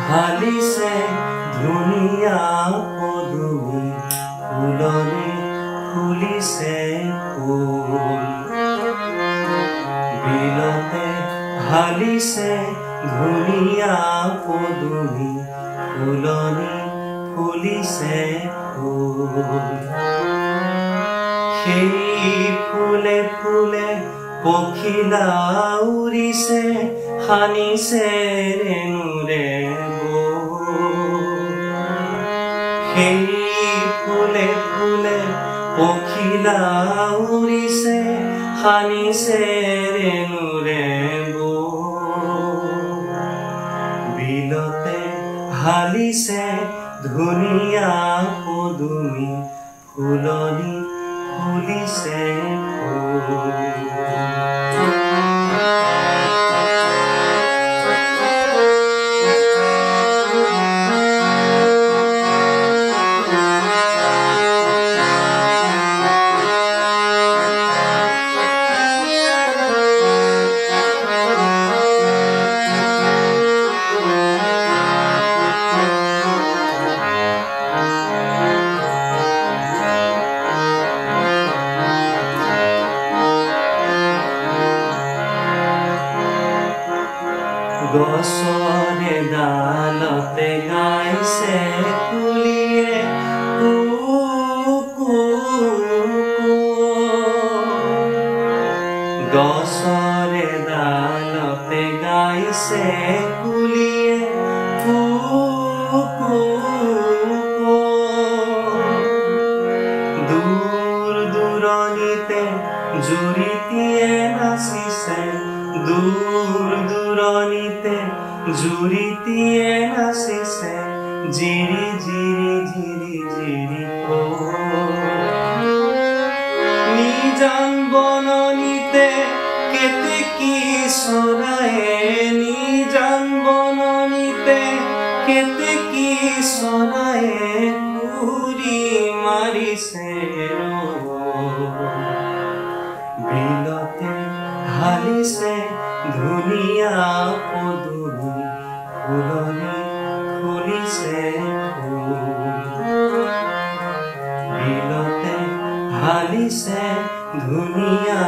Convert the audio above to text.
হালিছে ধুনীয়া পদুমী ফুলনি ফুলিছে ফুল বিলতে হালিছে ধুনীয়া পদুমী ফুলনি ফুলিছে ফুল সেই ফুলে ফুলে পখিলা উৰিছে হানিছে ৰেণুৰে সেই ফুলে ফুলে পখিলা উৰিছে হানিছে ৰেণুৰে বিলতে হালিছে ধুনীয়া পদুমী ফুলনি ফুলিছে ফুল গছৰে ডালতে গাইছে কুলিয়ে কুকু গছৰে ডালতে গাইছে কুলিয়ে কুকু দূৰ দূৰণিতে জুৰিটিয়ে নাচিছে দূৰ দূৰণিতে জুৰিটিয়ে নাচিছে জিৰি জিৰি জিৰি জিৰি নিজান বননিতে কেতেকী চৰায়ে নিজান বননিতে কেতেকী চৰায়ে উৰি মাৰিছে বিলতে হালিছে ধুনীয়া পদুমী ফুলনি ফুলিছে বিলতে হালিছে ধুনীয়া